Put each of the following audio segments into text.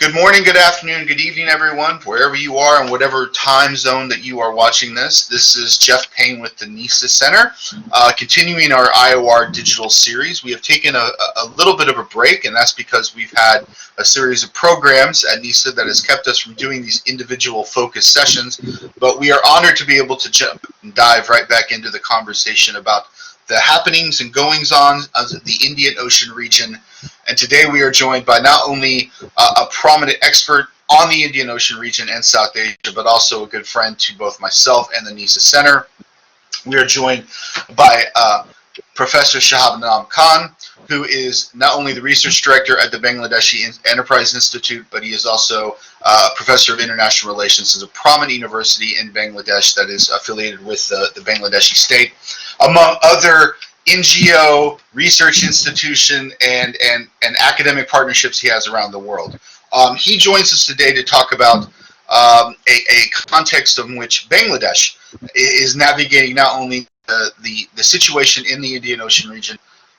Good morning, good afternoon, good evening, everyone, wherever you are and whatever time zone that you are watching this. This is Jeff Payne with the NESA Center, continuing our IOR digital series. We have taken a little bit of a break, and that's because we've had a series of programs at NESA that has kept us from doing these individual focus sessions, but we are honored to be able to jump and dive right back into the conversation about the happenings and goings on of the Indian Ocean region. And today we are joined by not only a prominent expert on the Indian Ocean region and South Asia, but also a good friend to both myself and the NESA Center. We are joined by Professor Shahab Enam Khan, who is not only the research director at the Bangladeshi Enterprise Institute, but he is also a professor of international relations at a prominent university in Bangladesh that is affiliated with the Bangladeshi state, among other NGO, research institution, and academic partnerships he has around the world. He joins us today to talk about a context in which Bangladesh is navigating not only the situation in the Indian Ocean region,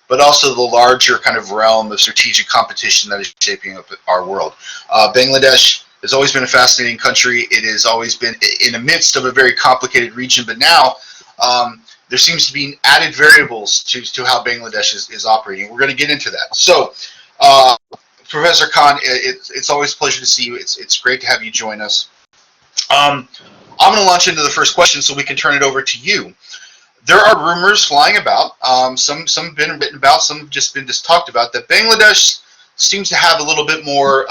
but also the larger kind of realm of strategic competition that is shaping up our world. Bangladesh has always been a fascinating country. It has always been in the midst of a very complicated region, but now there seems to be added variables to how Bangladesh is operating. We're going to get into that. So, Professor Khan, it's always a pleasure to see you. It's great to have you join us. I'm going to launch into the first question so we can turn it over to you. There are rumors flying about, some have been written about, some have just been talked about, that Bangladesh seems to have a little bit more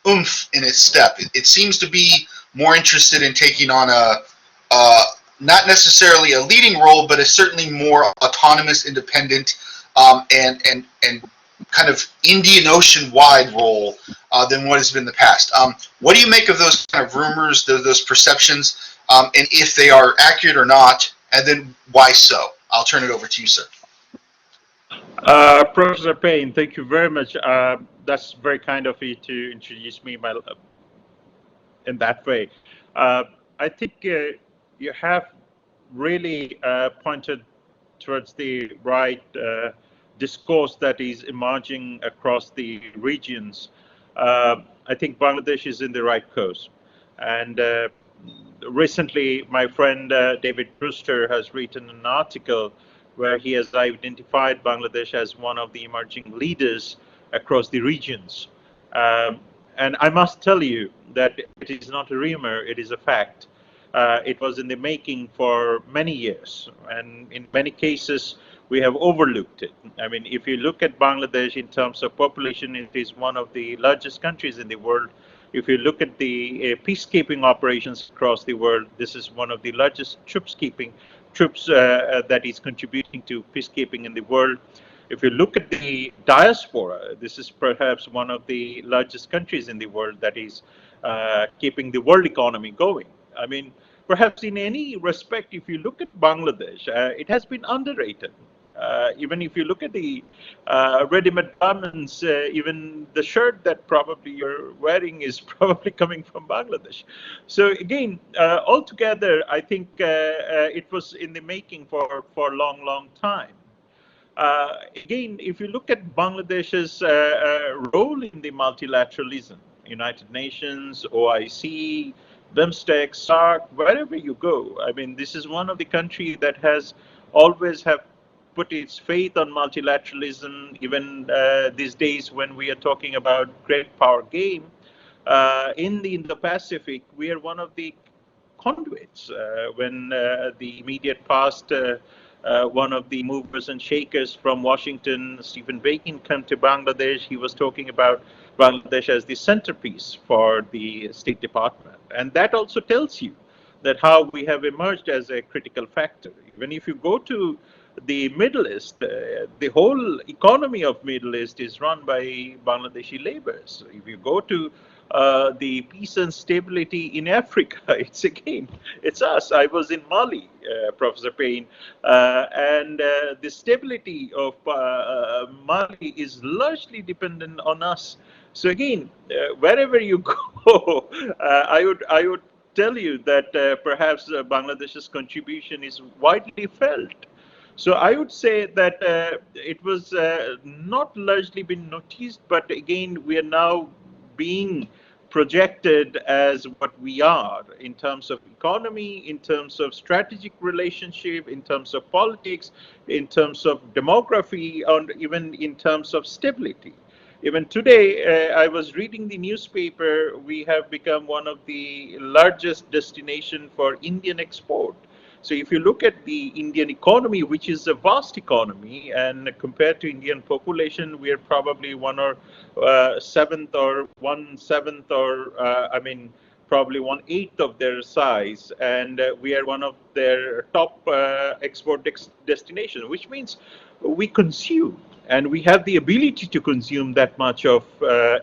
oomph in its step. It seems to be more interested in taking on not necessarily a leading role, but a certainly more autonomous, independent, and kind of Indian Ocean-wide role than what has been the past. What do you make of those kind of rumors, those perceptions, and if they are accurate or not, and then why so? I'll turn it over to you, sir. Professor Payne, thank you very much. That's very kind of you to introduce me in that way. I think you have really pointed towards the right discourse that is emerging across the regions. I think Bangladesh is in the right course. And recently, my friend David Brewster has written an article where he has identified Bangladesh as one of the emerging leaders across the regions. And I must tell you that it is not a rumor, it is a fact. It was in the making for many years, and in many cases, we have overlooked it. I mean, if you look at Bangladesh in terms of population, it is one of the largest countries in the world. If you look at the peacekeeping operations across the world, this is one of the largest troops that is contributing to peacekeeping in the world. If you look at the diaspora, this is perhaps one of the largest countries in the world that is keeping the world economy going. I mean, perhaps in any respect, if you look at Bangladesh, it has been underrated. Even if you look at the ready-made garments, even the shirt that probably you're wearing is probably coming from Bangladesh. So again, altogether, I think it was in the making for a long, long time. Again, if you look at Bangladesh's role in the multilateralism, United Nations, OIC, BIMSTEC, SAARC, wherever you go, I mean, this is one of the countries that has always have put its faith on multilateralism, even these days when we are talking about great power game. In the Indo-Pacific, we are one of the conduits. When the immediate past, one of the movers and shakers from Washington, Stephen Bacon, came to Bangladesh, he was talking about Bangladesh as the centerpiece for the State Department. And that also tells you that how we have emerged as a critical factor. Even if you go to the Middle East, the whole economy of Middle East is run by Bangladeshi laborers. If you go to the peace and stability in Africa, it's us. I was in Mali, Professor Payne, and the stability of Mali is largely dependent on us. So again, wherever you go, I would tell you that perhaps Bangladesh's contribution is widely felt. So I would say that it was not largely been noticed, but again, we are now being projected as what we are in terms of economy, in terms of strategic relationship, in terms of politics, in terms of demography, and even in terms of stability. Even today, I was reading the newspaper, we have become one of the largest destination for Indian export. So if you look at the Indian economy, which is a vast economy, and compared to Indian population, we are probably one or seventh or 1/7 or probably 1/8 of their size, and we are one of their top export destination, which means we consume and we have the ability to consume that much of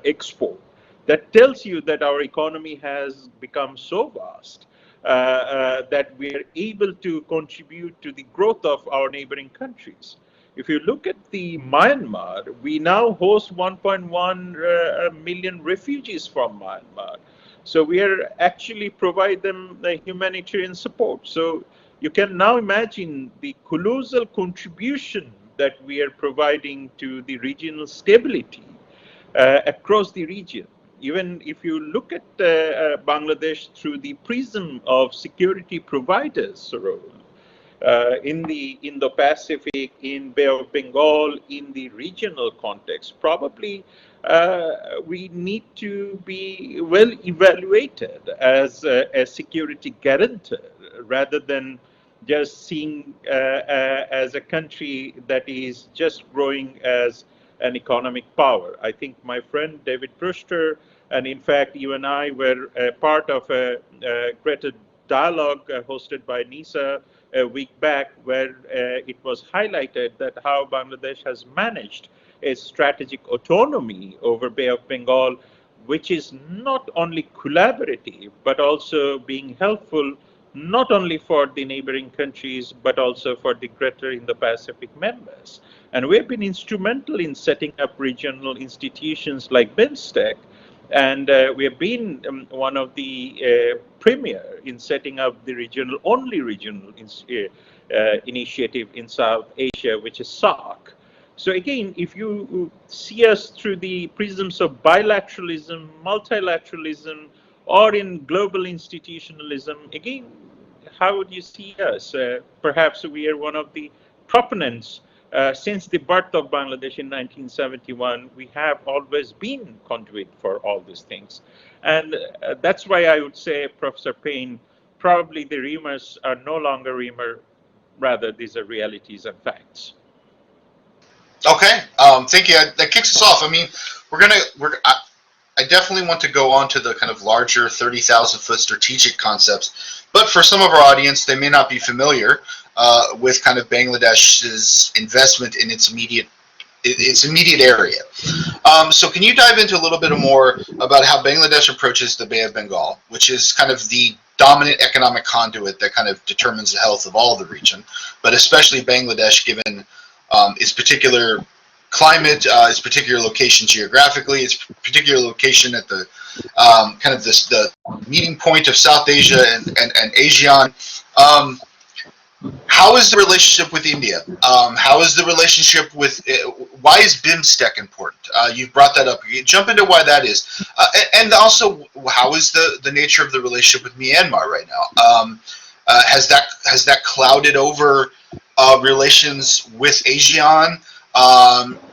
export. That tells you that our economy has become so vast that we are able to contribute to the growth of our neighboring countries. If you look at the Myanmar, we now host 1.1 million refugees from Myanmar. So we are actually provide them the humanitarian support. So you can now imagine the colossal contribution that we are providing to the regional stability across the region. Even if you look at Bangladesh through the prism of security providers role, in the Indo-Pacific, in Bay of Bengal, in the regional context, probably we need to be well evaluated as a security guarantor rather than just seen as a country that is just growing as an economic power. I think my friend David Brewster, and in fact you and I were part of a greater dialogue hosted by NESA a week back, where it was highlighted that how Bangladesh has managed a strategic autonomy over Bay of Bengal, which is not only collaborative, but also being helpful not only for the neighboring countries, but also for the greater Indo-Pacific members. And we've been instrumental in setting up regional institutions like BIMSTEC, and we have been one of the premier in setting up the only regional initiative in South Asia, which is SARC. So again, if you see us through the prisms of bilateralism, multilateralism, or in global institutionalism, again, how would you see us? Perhaps we are one of the proponents. Since the birth of Bangladesh in 1971, we have always been conduit for all these things. And that's why I would say, Professor Payne, probably the rumors are no longer rumor, rather these are realities and facts. Okay, thank you. That kicks us off. I mean, I definitely want to go on to the kind of larger 30,000-foot strategic concepts, but for some of our audience, they may not be familiar with kind of Bangladesh's investment in its immediate area. So can you dive into a little bit more about how Bangladesh approaches the Bay of Bengal, which is kind of the dominant economic conduit that kind of determines the health of all of the region, but especially Bangladesh, given its particular climate, its particular location geographically, its particular location at the kind of the meeting point of South Asia and ASEAN. How is the relationship with India? How is the relationship with, why is BIMSTEC important? You brought that up. You jump into why that is. And also, how is the nature of the relationship with Myanmar right now? Has that clouded over relations with ASEAN?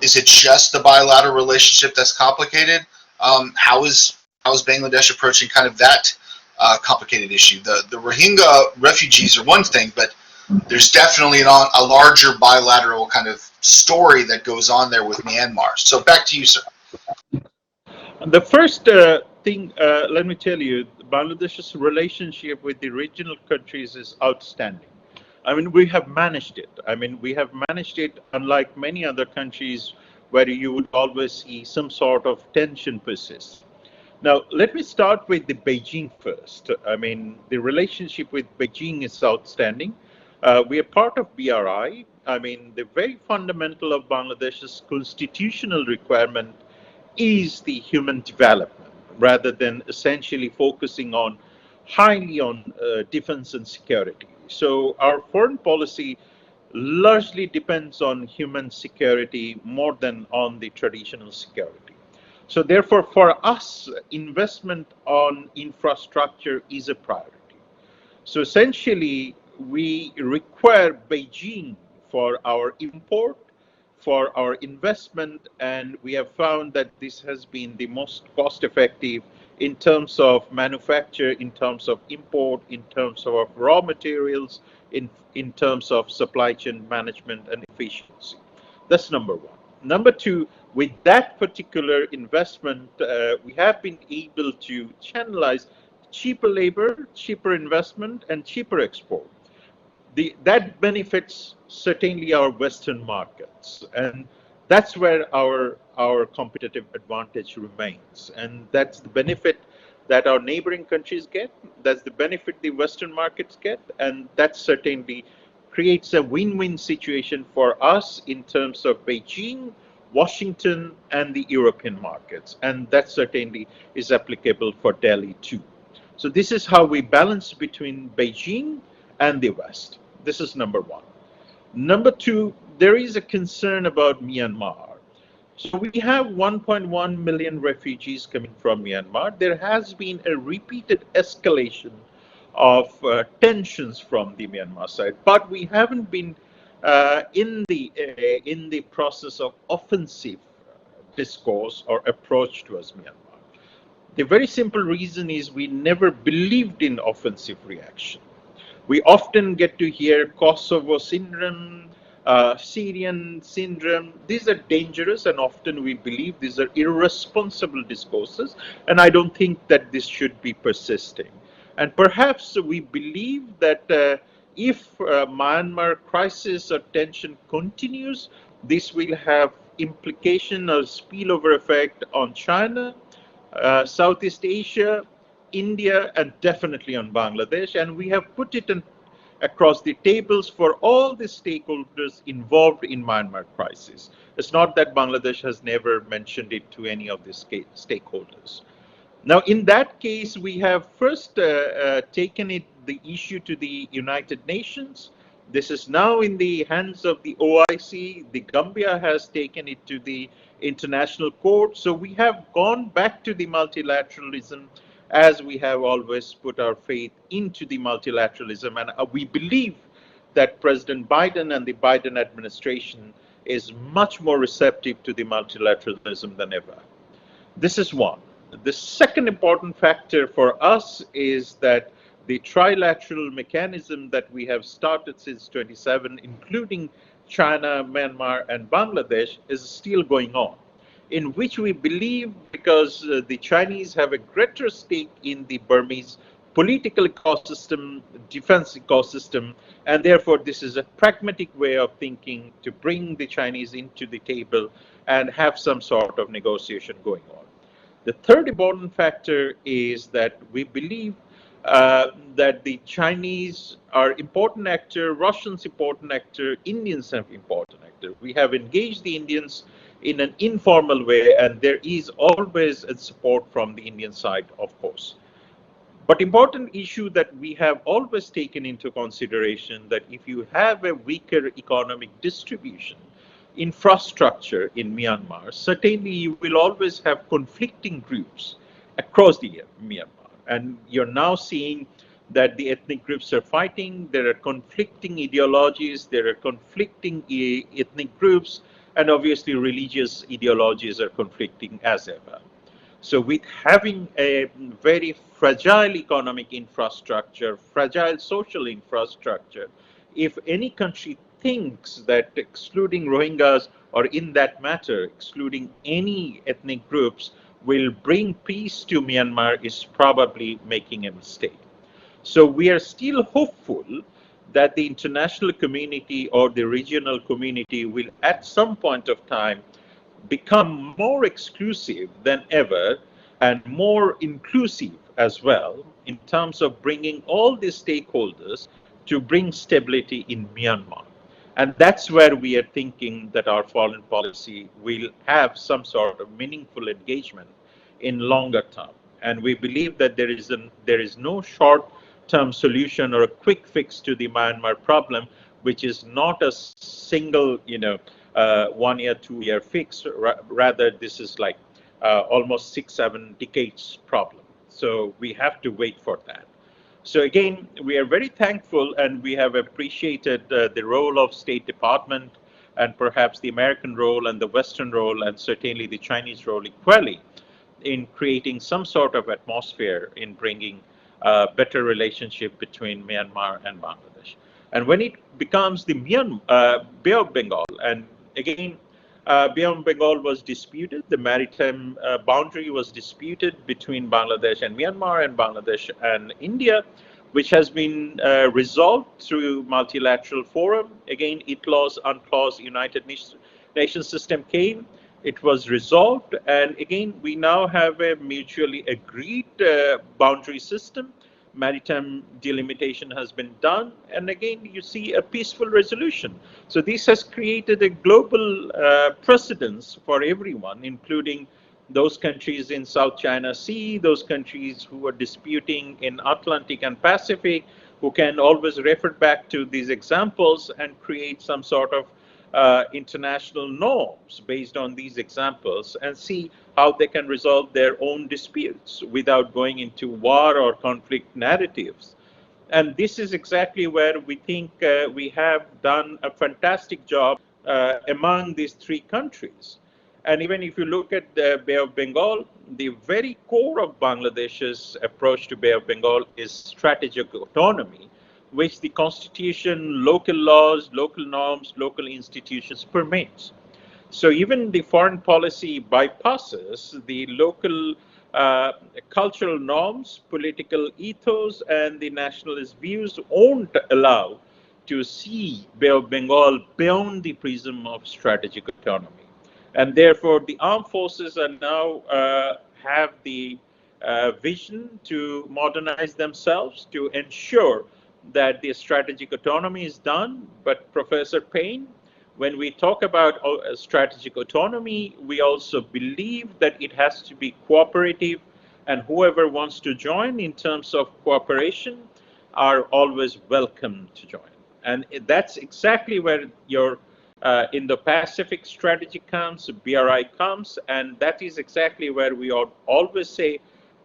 Is it just the bilateral relationship that's complicated? How is Bangladesh approaching kind of that complicated issue? The Rohingya refugees are one thing, but there's definitely a larger bilateral kind of story that goes on there with Myanmar. So back to you, sir. The first thing, let me tell you, Bangladesh's relationship with the regional countries is outstanding. I mean, we have managed it. I mean, we have managed it unlike many other countries where you would always see some sort of tension persist. Now, let me start with the Beijing first. I mean, the relationship with Beijing is outstanding. We are part of BRI. I mean, the very fundamental of Bangladesh's constitutional requirement is the human development, rather than essentially focusing on highly on defense and security. So our foreign policy largely depends on human security more than on the traditional security. So therefore, for us, investment on infrastructure is a priority. So essentially, we require Beijing for our import, for our investment, and we have found that this has been the most cost effective in terms of manufacture, in terms of import, in terms of raw materials, in terms of supply chain management and efficiency. That's number one. Number two, with that particular investment, we have been able to channelize cheaper labor, cheaper investment, and cheaper export. That benefits certainly our Western markets, and that's where our competitive advantage remains, and that's the benefit that our neighboring countries get. That's the benefit the Western markets get, and that certainly creates a win-win situation for us in terms of Beijing, Washington, and the European markets, and that certainly is applicable for Delhi too. So this is how we balance between Beijing and the West. This is number one. Number two, there is a concern about Myanmar. So we have 1.1 million refugees coming from Myanmar. There has been a repeated escalation of tensions from the Myanmar side, but we haven't been in the process of offensive discourse or approach towards Myanmar. The very simple reason is we never believed in offensive reaction. We often get to hear Kosovo syndrome, Syrian syndrome. These are dangerous, and often we believe these are irresponsible discourses, and I don't think that this should be persisting. And perhaps we believe that if Myanmar crisis or tension continues, this will have implication or spillover effect on China, Southeast Asia, India, and definitely on Bangladesh. And we have put it across the tables for all the stakeholders involved in Myanmar crisis. It's not that Bangladesh has never mentioned it to any of the stakeholders. Now, in that case, we have first taken the issue to the United Nations. This is now in the hands of the OIC. The Gambia has taken it to the International Court. So we have gone back to the multilateralism, as we have always put our faith into the multilateralism. And we believe that President Biden and the Biden administration is much more receptive to the multilateralism than ever. This is one. The second important factor for us is that the trilateral mechanism that we have started since 27, including China, Myanmar, and Bangladesh, is still going on, in which we believe, because the Chinese have a greater stake in the Burmese political ecosystem, defense ecosystem, and therefore this is a pragmatic way of thinking to bring the Chinese into the table and have some sort of negotiation going on. The third important factor is that we believe that the Chinese are important actor, Russians important actor, Indians are important actor. We have engaged the Indians in an informal way, and there is always a support from the Indian side, of course. But important issue that we have always taken into consideration, that if you have a weaker economic distribution, infrastructure in Myanmar, certainly you will always have conflicting groups across the Myanmar. And you're now seeing that the ethnic groups are fighting, there are conflicting ideologies, there are conflicting ethnic groups, and obviously religious ideologies are conflicting as ever. So with having a very fragile economic infrastructure, fragile social infrastructure, if any country thinks that excluding Rohingyas, or in that matter, excluding any ethnic groups, will bring peace to Myanmar, is probably making a mistake. So we are still hopeful that the international community or the regional community will at some point of time become more exclusive than ever and more inclusive as well, in terms of bringing all the stakeholders to bring stability in Myanmar. And that's where we are thinking that our foreign policy will have some sort of meaningful engagement in longer term. And we believe that there is no short-term solution or a quick fix to the Myanmar problem, which is not a single, 1 year, 2 year fix. Rather, this is like almost 6-7 decades problem. So we have to wait for that. So again, we are very thankful, and we have appreciated the role of State Department, and perhaps the American role and the Western role, and certainly the Chinese role equally, in creating some sort of atmosphere in bringing a better relationship between Myanmar and Bangladesh. And when it becomes the Bay of Bengal, and again, Bay of Bengal was disputed, the maritime boundary was disputed between Bangladesh and Myanmar, and Bangladesh and India, which has been resolved through multilateral forum. Again, ITLAWS, UNCLAWS, United Nations system came, it was resolved, and again, we now have a mutually agreed boundary system. Maritime delimitation has been done, and again, you see a peaceful resolution. So this has created a global precedence for everyone, including those countries in South China Sea, those countries who are disputing in Atlantic and Pacific, who can always refer back to these examples and create some sort of international norms based on these examples, and see how they can resolve their own disputes without going into war or conflict narratives. And this is exactly where we think we have done a fantastic job among these three countries. And even if you look at the Bay of Bengal, the very core of Bangladesh's approach to Bay of Bengal is strategic autonomy, which the constitution, local laws, local norms, local institutions permits. So even the foreign policy bypasses the local cultural norms, political ethos, and the nationalist views won't allow to see Bay of Bengal beyond the prism of strategic autonomy. And therefore, the armed forces are now have the vision to modernize themselves to ensure that the strategic autonomy is done. But Professor Payne, when we talk about strategic autonomy, we also believe that it has to be cooperative, and whoever wants to join in terms of cooperation are always welcome to join. And that's exactly where your Indo-Pacific strategy comes, BRI comes, and that is exactly where we always say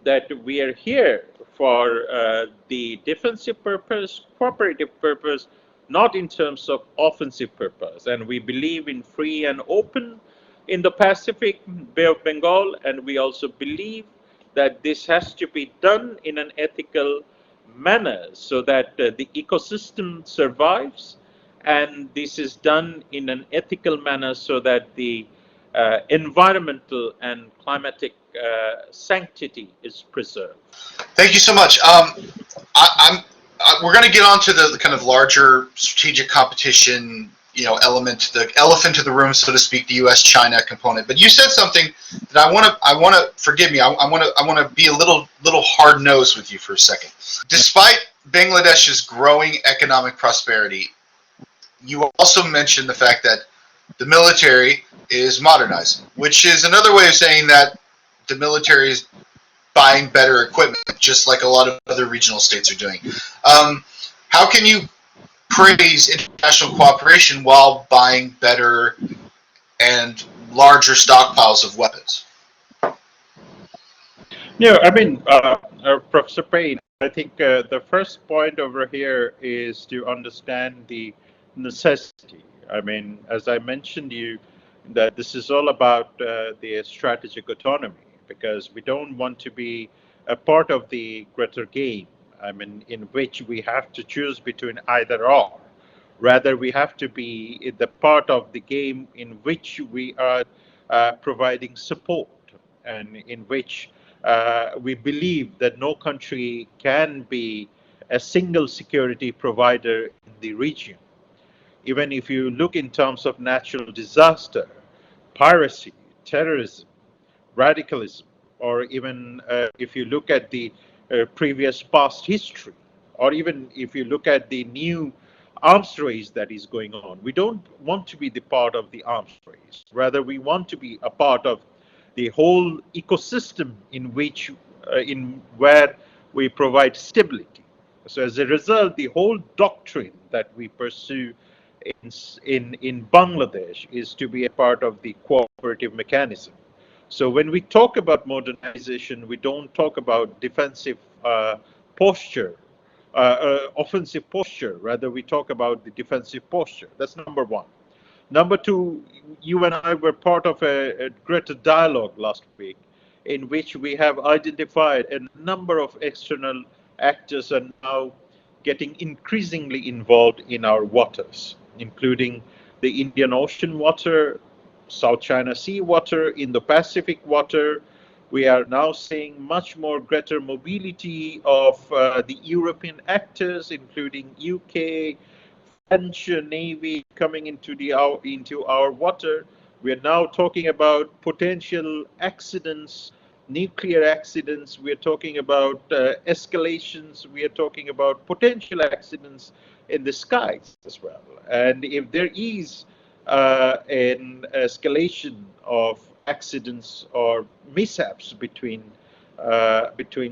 that we are here for the defensive purpose, cooperative purpose, not in terms of offensive purpose. And we believe in free and open Indo-Pacific, Bay of Bengal, and we also believe that this has to be done in an ethical manner so that the ecosystem survives, and this is done in an ethical manner so that the environmental and climatic sanctity is preserved. Thank you so much. We're going to get on to the kind of larger strategic competition, element, the elephant in the room, so to speak, the U.S.-China component. But you said something that I want to forgive me. I want to be a little hard-nosed with you for a second. Despite Bangladesh's growing economic prosperity, you also mentioned the fact that the military is modernizing, which is another way of saying that the military is buying better equipment, just like a lot of other regional states are doing. How can you praise international cooperation while buying better and larger stockpiles of weapons? Yeah, I mean, Professor Payne, I think the first point over here is to understand the necessity. I mean, as I mentioned you, that this is all about the strategic autonomy, because we don't want to be a part of the greater game, I mean, in which we have to choose between either or. Rather, we have to be the part of the game in which we are providing support, and in which we believe that no country can be a single security provider in the region. Even if you look in terms of natural disaster, piracy, terrorism, radicalism, or even if you look at the previous past history, or even if you look at the new arms race that is going on, we don't want to be the part of the arms race. Rather, we want to be a part of the whole ecosystem in which, where we provide stability. So as a result, the whole doctrine that we pursue in Bangladesh is to be a part of the cooperative mechanism, So when we talk about modernization, we don't talk about defensive posture, offensive posture. Rather, we talk about the defensive posture. That's number one. Number two, you and I were part of a greater dialogue last week in which we have identified a number of external actors are now getting increasingly involved in our waters, including the Indian Ocean water, South China Sea water, Indo-Pacific water. We are now seeing much more greater mobility of the European actors, including UK, French Navy coming into our water. We are now talking about potential accidents, nuclear accidents. We are talking about escalations. We are talking about potential accidents in the skies as well. And if there is an escalation of accidents or mishaps between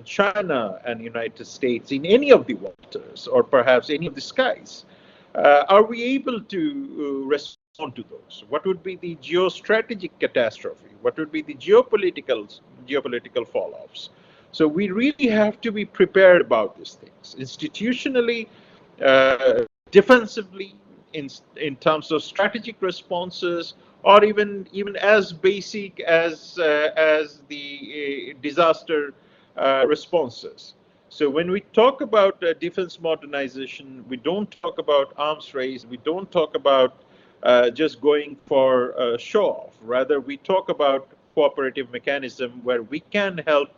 China and United States in any of the waters or perhaps any of the skies, are we able to respond to those? What would be the geostrategic catastrophe? What would be the geopolitical fallouts? So we really have to be prepared about these things institutionally, defensively, in terms of strategic responses, or even as basic as the disaster responses. So when we talk about defense modernization, we don't talk about arms race. We don't talk about just going for show off. Rather, we talk about cooperative mechanism where we can help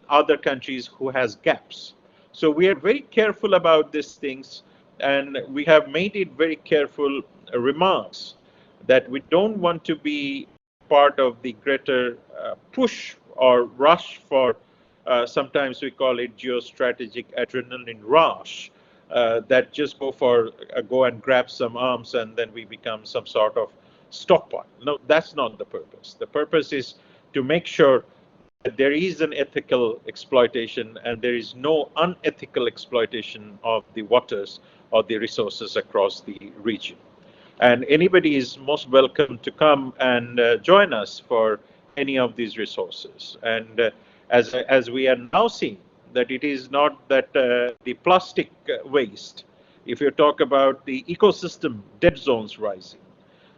other countries who has gaps. So we are very careful about these things, and we have made it very careful remarks that we don't want to be part of the greater push or rush for sometimes we call it geostrategic adrenaline rush, that just go and grab some arms and then we become some sort of stockpile. No, that's not the purpose. The purpose is to make sure that there is an ethical exploitation and there is no unethical exploitation of the waters or the resources across the region. And anybody is most welcome to come and join us for any of these resources. And as we are now seeing that it is not that the plastic waste, if you talk about the ecosystem dead zones rising,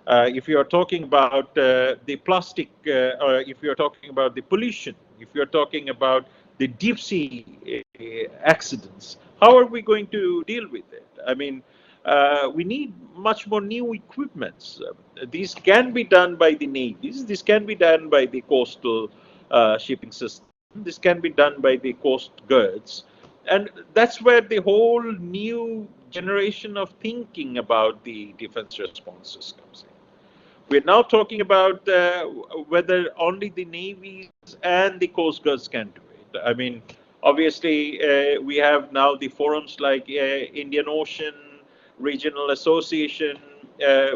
if you are talking about the plastic, or if you are talking about the pollution, if you are talking about the deep sea accidents, how are we going to deal with it? I mean, we need much more new equipments. These can be done by the navies. This can be done by the coastal shipping system. This can be done by the coast guards. And that's where the whole new generation of thinking about the defense responses comes in. We're now talking about whether only the navies and the coast guards can do it. I mean, obviously, we have now the forums like Indian Ocean Regional Association.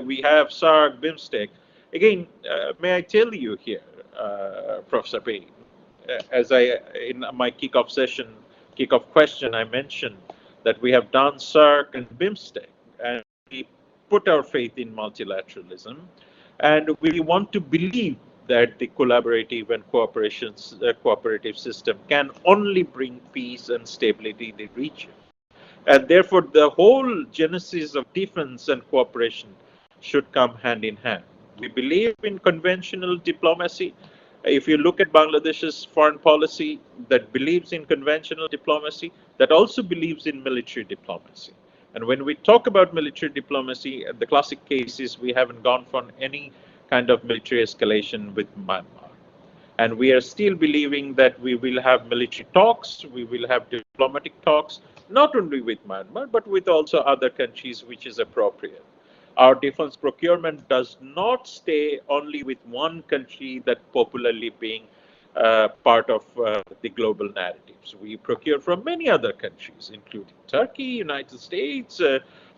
We have SARC, BIMSTEC. Again, may I tell you here, Professor Payne, as in my kickoff question, I mentioned that we have done SARC and BIMSTEC, and we put our faith in multilateralism, and we want to believe that the collaborative and cooperative system can only bring peace and stability in the region. And therefore, the whole genesis of defense and cooperation should come hand in hand. We believe in conventional diplomacy. If you look at Bangladesh's foreign policy that believes in conventional diplomacy, that also believes in military diplomacy. And when we talk about military diplomacy, the classic case is we haven't gone for any kind of military escalation with Myanmar. And we are still believing that we will have military talks, we will have diplomatic talks, not only with Myanmar, but with also other countries, which is appropriate. Our defense procurement does not stay only with one country that popularly being part of the global narratives. We procure from many other countries, including Turkey, United States,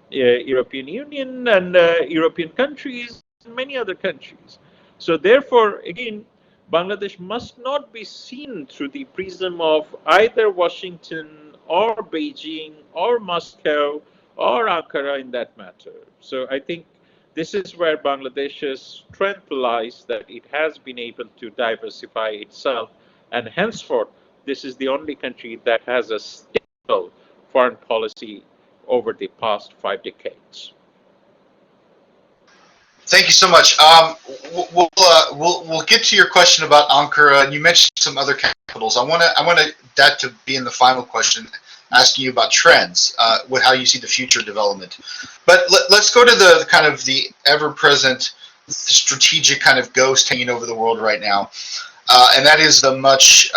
European Union, and European countries, and many other countries. So therefore, again, Bangladesh must not be seen through the prism of either Washington or Beijing or Moscow or Ankara in that matter. So I think this is where Bangladesh's strength lies, that it has been able to diversify itself, and henceforth, this is the only country that has a stable foreign policy over the past 5 decades. Thank you so much. We'll get to your question about Ankara, and you mentioned some other capitals. I want that to be in the final question, asking you about trends, how you see the future development. But let's go to the kind of the ever-present strategic kind of ghost hanging over the world right now, and that is the much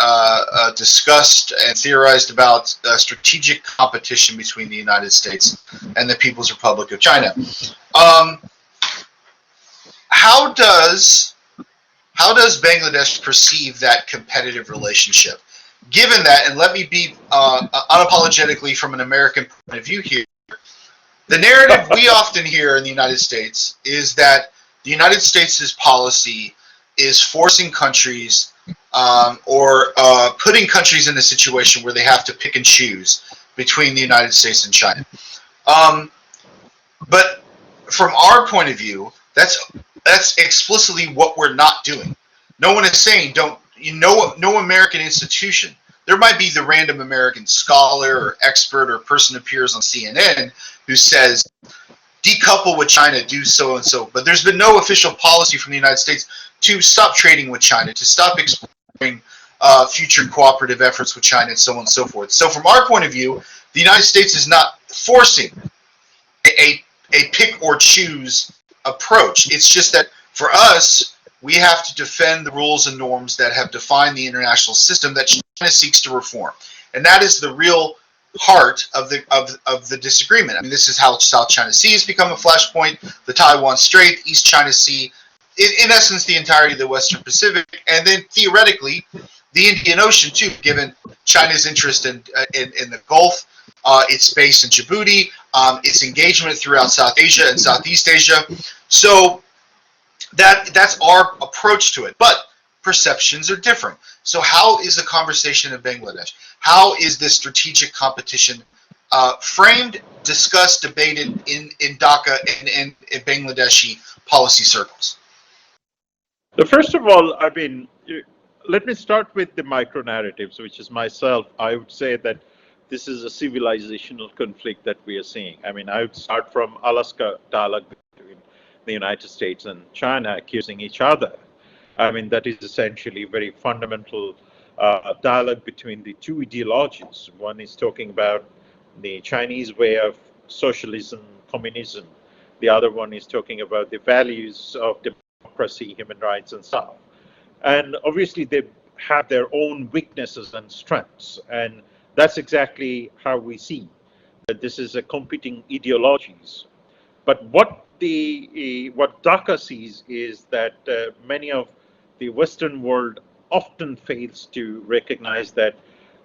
discussed and theorized about strategic competition between the United States and the People's Republic of China. How does Bangladesh perceive that competitive relationship? Given that, and let me be unapologetically from an American point of view here, the narrative we often hear in the United States is that the United States' policy is forcing countries or putting countries in a situation where they have to pick and choose between the United States and China. But from our point of view, that's explicitly what we're not doing. No one is saying no American institution. There might be the random American scholar or expert or person appears on CNN who says decouple with China, do so and so. But there's been no official policy from the United States to stop trading with China, to stop exploring future cooperative efforts with China, and so on and so forth. So from our point of view, the United States is not forcing a pick or choose approach. It's just that for us, we have to defend the rules and norms that have defined the international system that China seeks to reform, and that is the real heart of the disagreement. I mean, this is how South China Sea has become a flashpoint, the Taiwan Strait, East China Sea, in essence, the entirety of the Western Pacific, and then theoretically, the Indian Ocean too, given China's interest in the Gulf, its base in Djibouti, its engagement throughout South Asia and Southeast Asia. So that's our approach to it. But perceptions are different. So how is the conversation in Bangladesh? How is this strategic competition framed, discussed, debated in Dhaka and in Bangladeshi policy circles? First of all, I mean, let me start with the micro narratives, which is myself. I would say that this is a civilizational conflict that we are seeing. I mean, I would start from Alaska dialogue between the United States and China accusing each other. I mean, that is essentially very fundamental dialogue between the two ideologies. One is talking about the Chinese way of socialism, communism. The other one is talking about the values of democracy, human rights, and stuff. And obviously, they have their own weaknesses and strengths. And that's exactly how we see that this is a competing ideologies. But what Dhaka sees is that many of the Western world often fails to recognize that,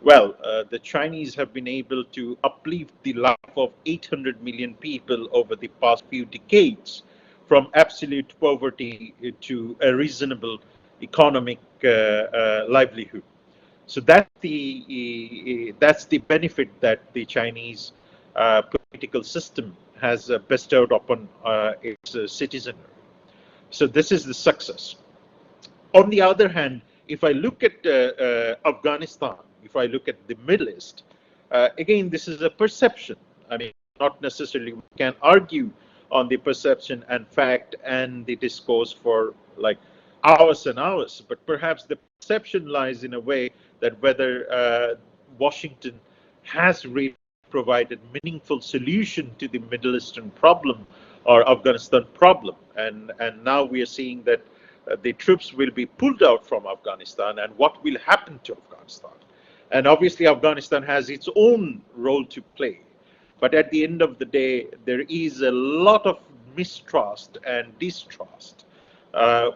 well, the Chinese have been able to uplift the life of 800 million people over the past few decades from absolute poverty to a reasonable economic livelihood. So that's the benefit that the Chinese political system has bestowed upon its citizenry. So this is the success. On the other hand, if I look at Afghanistan, if I look at the Middle East, again, this is a perception. I mean, not necessarily we can argue on the perception and fact and the discourse for like hours and hours, but perhaps the perception lies in a way that whether Washington has really provided meaningful solution to the Middle Eastern problem or Afghanistan problem. And now we are seeing that the troops will be pulled out from Afghanistan, and what will happen to Afghanistan? And obviously Afghanistan has its own role to play. But at the end of the day, there is a lot of mistrust and distrust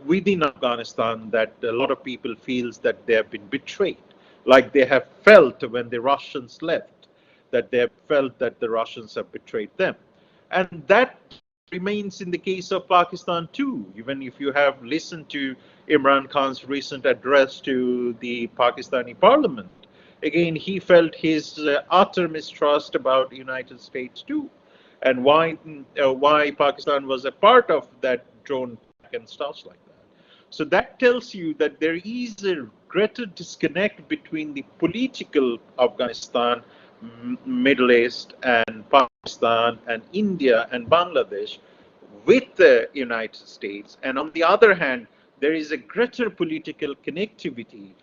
within Afghanistan that a lot of people feels that they have been betrayed, like they have felt when the Russians left, that they have felt that the Russians have betrayed them. And that remains in the case of Pakistan too. Even if you have listened to Imran Khan's recent address to the Pakistani parliament, again, he felt his utter mistrust about the United States too. and why Pakistan was a part of that drone pack and stuff like that. So that tells you that there is a greater disconnect between the political Afghanistan, Middle East, and Pakistan, and India, and Bangladesh with the United States. And on the other hand, there is a greater political connectivity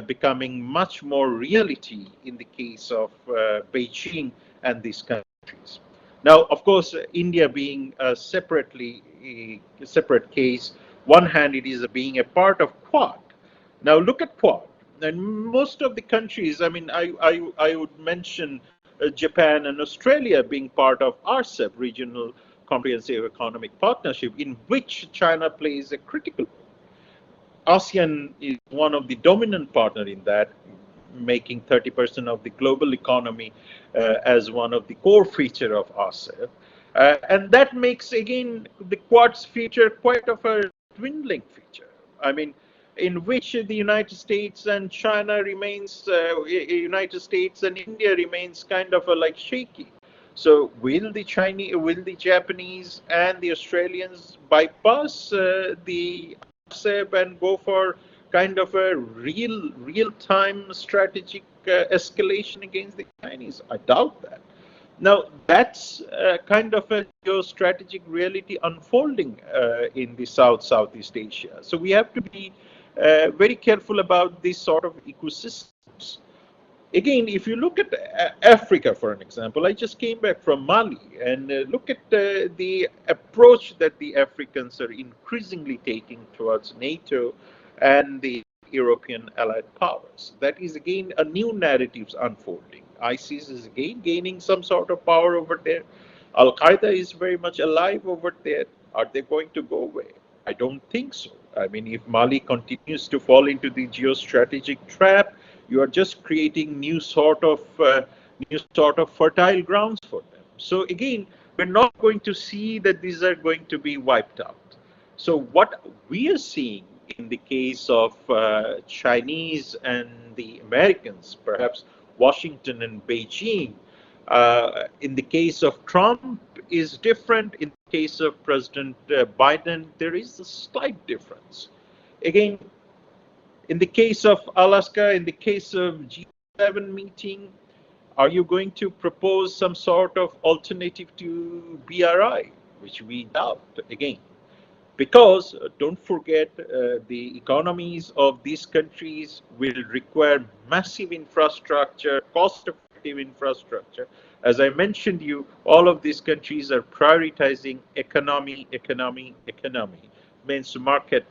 becoming much more reality in the case of Beijing and these countries. Now, of course, India being a separate case, one hand it is being a part of Quad. Now look at Quad, and most of the countries. I mean, I would mention Japan and Australia being part of RCEP, Regional Comprehensive Economic Partnership, in which China plays a critical role. ASEAN is one of the dominant partner in that, making 30% of the global economy as one of the core feature of RCEP. And that makes, again, the Quad's feature quite of a dwindling feature. I mean, in which the United States and China remains, United States and India remains kind of like shaky. So will the Chinese, will the Japanese and the Australians bypass the RCEP and go for kind of a real-time strategic escalation against the Chinese? I doubt that. Now, that's kind of a geostrategic reality unfolding in the Southeast Asia. So we have to be very careful about these sort of ecosystems. Again, if you look at Africa, for an example, I just came back from Mali, and look at the approach that the Africans are increasingly taking towards NATO and the European allied powers. That is, again, a new narrative unfolding. ISIS is again gaining some sort of power over there. Al-Qaeda is very much alive over there. Are they going to go away? I don't think so. I mean, if Mali continues to fall into the geostrategic trap, you are just creating new sort of fertile grounds for them. So again, we're not going to see that these are going to be wiped out. So what we are seeing in the case of Chinese and the Americans, perhaps Washington and Beijing, in the case of Trump is different. In the case of President Biden, there is a slight difference. Again, in the case of Alaska, in the case of G7 meeting, are you going to propose some sort of alternative to BRI, which we doubt again? Because don't forget, the economies of these countries will require massive infrastructure, cost-effective infrastructure. As I mentioned you, all of these countries are prioritizing economy, means market,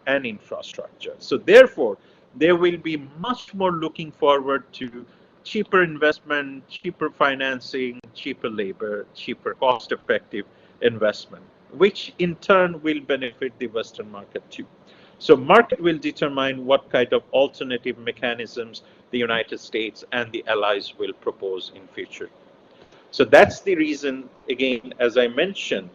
and infrastructure. So therefore, they will be much more looking forward to cheaper investment, cheaper financing, cheaper labor, cheaper cost-effective investment, which in turn will benefit the Western market too. So market will determine what kind of alternative mechanisms the United States and the allies will propose in future. So that's the reason, again, as I mentioned,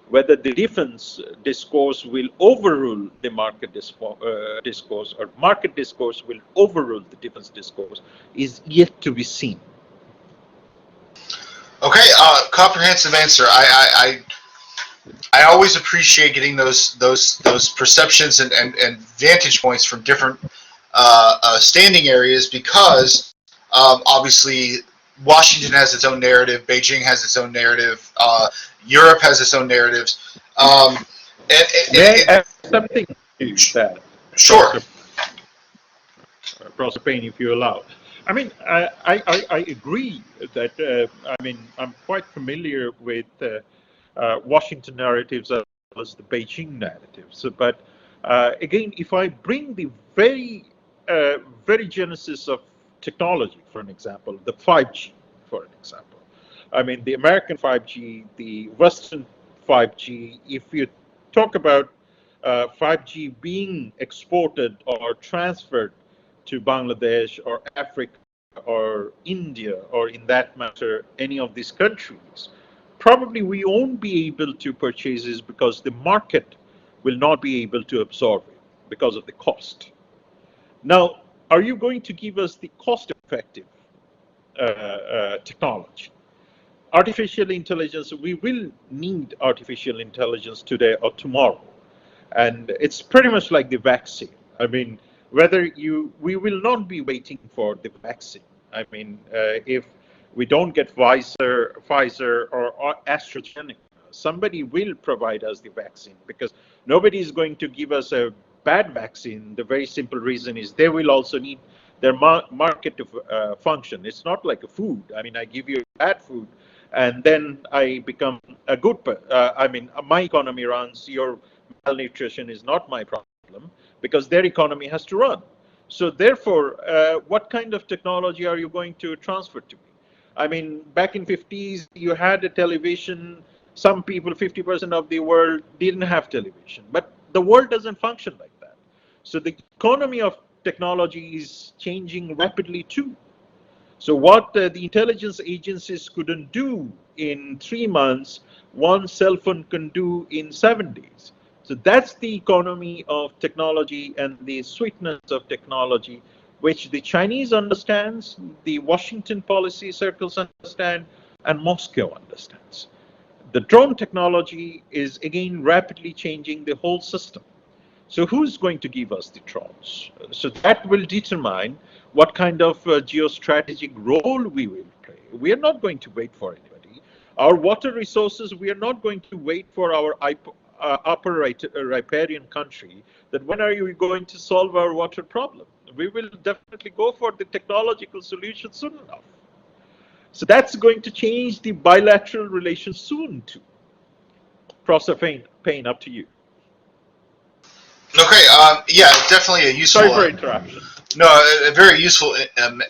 whether the defense discourse will overrule the market discourse or market discourse will overrule the defense discourse is yet to be seen. Okay, comprehensive answer. I always appreciate getting those perceptions and vantage points from different standing areas because obviously Washington has its own narrative, Beijing has its own narrative, Europe has its own narratives. May I add something to that? Sure. Professor Payne, if you allow. I mean, I agree that, I mean, I'm quite familiar with Washington narratives as well as the Beijing narratives. But again, if I bring the very genesis of technology, for an example, the 5G, for an example. I mean, the American 5G, the Western 5G, if you talk about 5G being exported or transferred to Bangladesh or Africa or India, or in that matter, any of these countries, probably we won't be able to purchase this because the market will not be able to absorb it because of the cost. Now, are you going to give us the cost-effective technology? artificial intelligence, we will need artificial intelligence today or tomorrow. And it's pretty much like the vaccine. I mean, we will not be waiting for the vaccine. I mean, if we don't get Pfizer or AstraZeneca, somebody will provide us the vaccine, because nobody is going to give us a bad vaccine. The very simple reason is they will also need their market to function. It's not like a food. I mean, I give you bad food, and then I become a good. I mean, my economy runs. Your malnutrition is not my problem, because their economy has to run. So therefore, what kind of technology are you going to transfer to me? I mean, back in 50s, you had a television. Some people, 50% of the world, didn't have television. But the world doesn't function like that. So the economy of technology is changing rapidly too. So what the intelligence agencies couldn't do in 3 months, one cell phone can do in 7 days. So that's the economy of technology and the sweetness of technology, which the Chinese understands, the Washington policy circles understand, and Moscow understands. The drone technology is again rapidly changing the whole system. So who's going to give us the drones? So that will determine what kind of geostrategic role we will play. We are not going to wait for anybody. Our water resources, we are not going to wait for our upper riparian country that when are you going to solve our water problem? We will definitely go for the technological solution soon enough. So that's going to change the bilateral relations soon too. Professor Payne, up to you. Okay, yeah, definitely a useful. Sorry for interruption. No, a very useful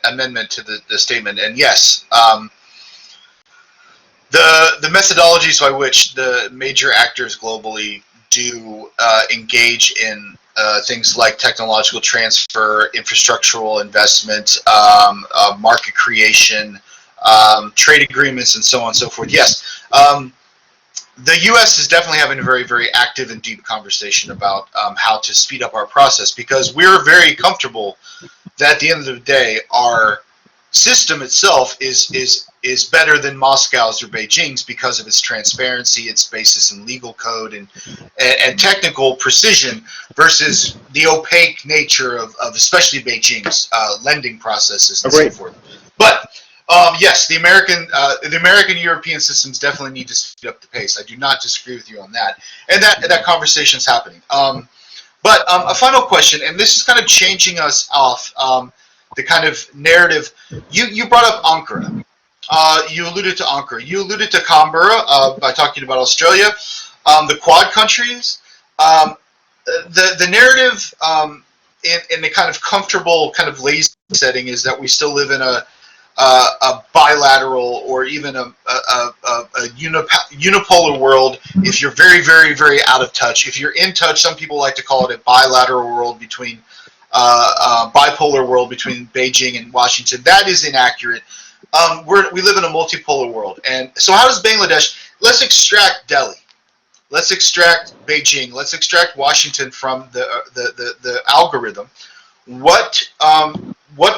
amendment to the statement. And yes, the methodologies by which the major actors globally do engage in things like technological transfer, infrastructural investment, market creation, trade agreements, and so on and so forth. Yes. The U.S. is definitely having a very, very active and deep conversation about how to speed up our process, because we're very comfortable that at the end of the day, our system itself is better than Moscow's or Beijing's because of its transparency, its basis in legal code, and technical precision, versus the opaque nature of especially Beijing's lending processes and so forth. But yes, the American European systems definitely need to speed up the pace. I do not disagree with you on that, and that conversation is happening. But a final question, and this is kind of changing us off the kind of narrative. You brought up Ankara. You alluded to Ankara. You alluded to Canberra by talking about Australia, the Quad countries. The narrative in a kind of comfortable, kind of lazy setting is that we still live in a bilateral or even a unipolar world. If you're very, very, very out of touch, if you're in touch, some people like to call it a bilateral world between bipolar world between Beijing and Washington. That is inaccurate. We live in a multipolar world, and so how does Bangladesh? Let's extract Delhi, let's extract Beijing, let's extract Washington from the algorithm. What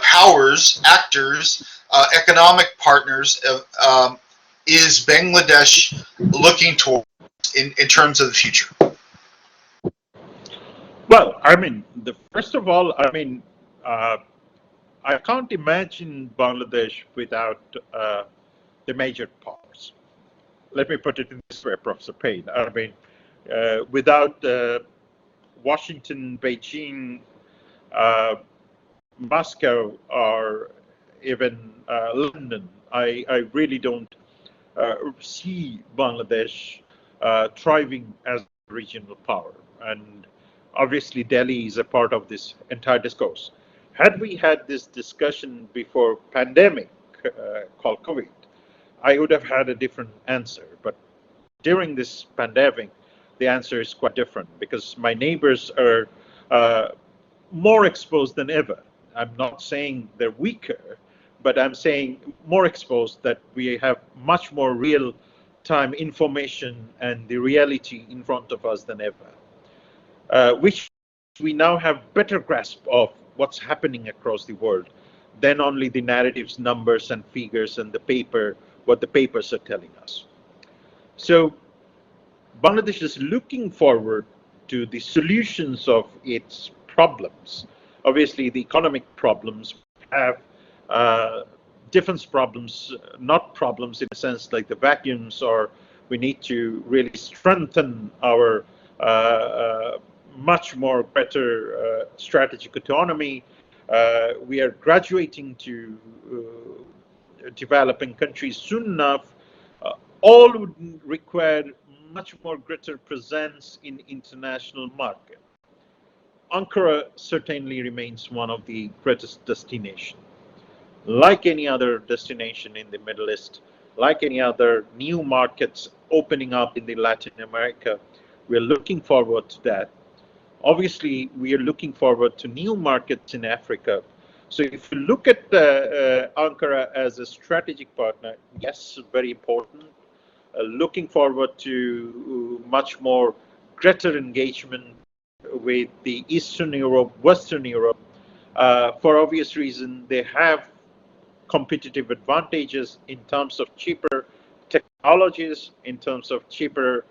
powers, actors, economic partners is Bangladesh looking towards in terms of the future? Well, I mean, first of all, I mean, I can't imagine Bangladesh without the major powers. Let me put it in this way, Professor Payne. I mean, without Washington, Beijing, Moscow, or even London, I really don't see Bangladesh thriving as a regional power. And obviously, Delhi is a part of this entire discourse. Had we had this discussion before pandemic called COVID, I would have had a different answer. But during this pandemic, the answer is quite different, because my neighbors are more exposed than ever. I'm not saying they're weaker, but I'm saying more exposed, that we have much more real-time information and the reality in front of us than ever, which we now have better grasp of what's happening across the world than only the narratives, numbers, and figures and the paper what the papers are telling us. So Bangladesh is looking forward to the solutions of its problems. Obviously, the economic problems have defense problems, not problems in a sense like the vacuums, or we need to really strengthen our much more better strategic autonomy. We are graduating to developing countries soon enough. All would require much more greater presence in international market. Ankara certainly remains one of the greatest destinations. Like any other destination in the Middle East, like any other new markets opening up in the Latin America, we're looking forward to that. Obviously, we are looking forward to new markets in Africa. So if you look at Ankara as a strategic partner, yes, very important. Looking forward to much more greater engagement with the Eastern Europe, Western Europe. For obvious reason, they have competitive advantages in terms of cheaper technologies, in terms of cheaper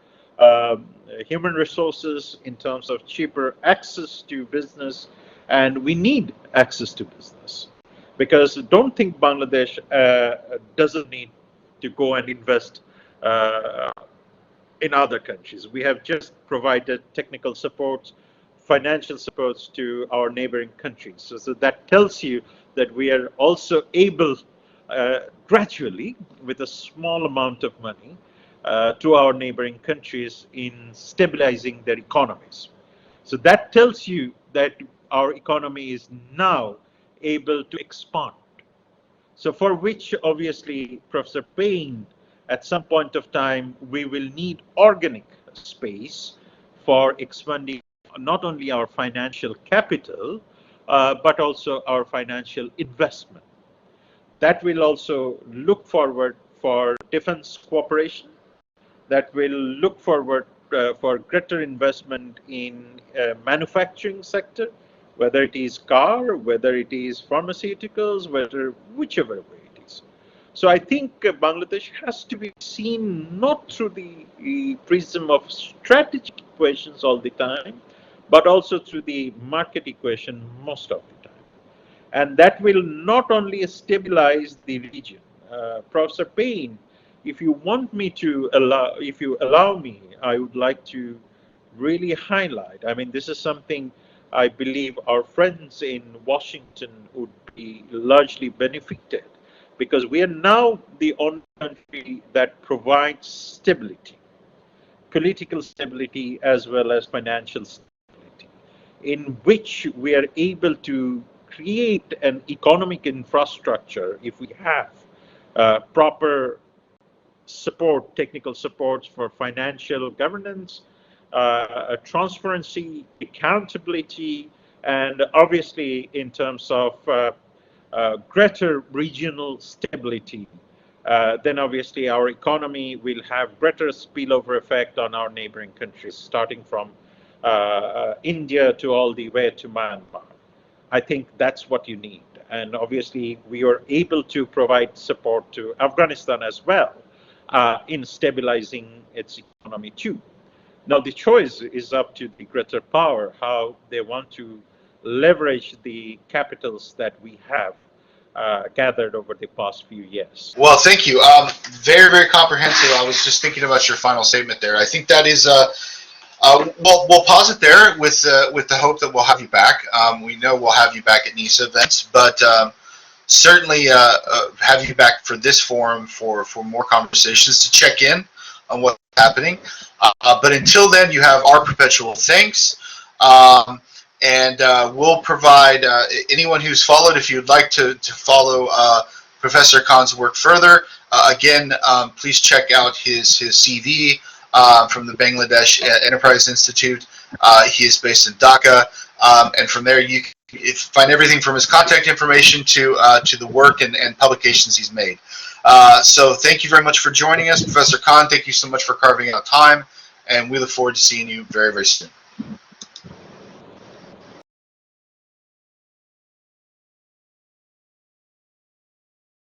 human resources, in terms of cheaper access to business, and we need access to business. Because don't think Bangladesh doesn't need to go and invest in other countries. We have just provided technical support, financial supports to our neighboring countries. So that tells you that we are also able gradually, with a small amount of money, to our neighboring countries in stabilizing their economies. So that tells you that our economy is now able to expand. So for which, obviously, Professor Payne, at some point of time, we will need organic space for expanding not only our financial capital, but also our financial investment. That will also look forward for defense cooperation, that will look forward for greater investment in manufacturing sector, whether it is car, whether it is pharmaceuticals, whichever way it is. So I think Bangladesh has to be seen not through the prism of strategic equations all the time, but also through the market equation most of the time. And that will not only stabilize the region. Professor Payne, if you allow me, I would like to really highlight. I mean, this is something I believe our friends in Washington would be largely benefited, because we are now the only country that provides stability, political stability as well as financial stability, in which we are able to create an economic infrastructure if we have proper support, technical supports for financial governance, transparency, accountability, and obviously in terms of greater regional stability, then obviously our economy will have greater spillover effect on our neighboring countries, starting from India to all the way to Myanmar. I think that's what you need. And obviously we are able to provide support to Afghanistan as well in stabilizing its economy too. Now the choice is up to the greater power, how they want to leverage the capitals that we have gathered over the past few years. Well, thank you. Very, very comprehensive. I was just thinking about your final statement there. I think that is, we'll pause it there with the hope that we'll have you back. We know we'll have you back at NESA events, but certainly have you back for this forum for more conversations to check in on what's happening. But until then, you have our perpetual thanks. And we'll provide anyone who's followed, if you'd like to follow Professor Khan's work further, again, please check out his CV from the Bangladesh Enterprise Institute. He is based in Dhaka, and from there you can find everything from his contact information to the work and publications he's made. So thank you very much for joining us, Professor Khan. Thank you so much for carving out time, and we look forward to seeing you very, very soon.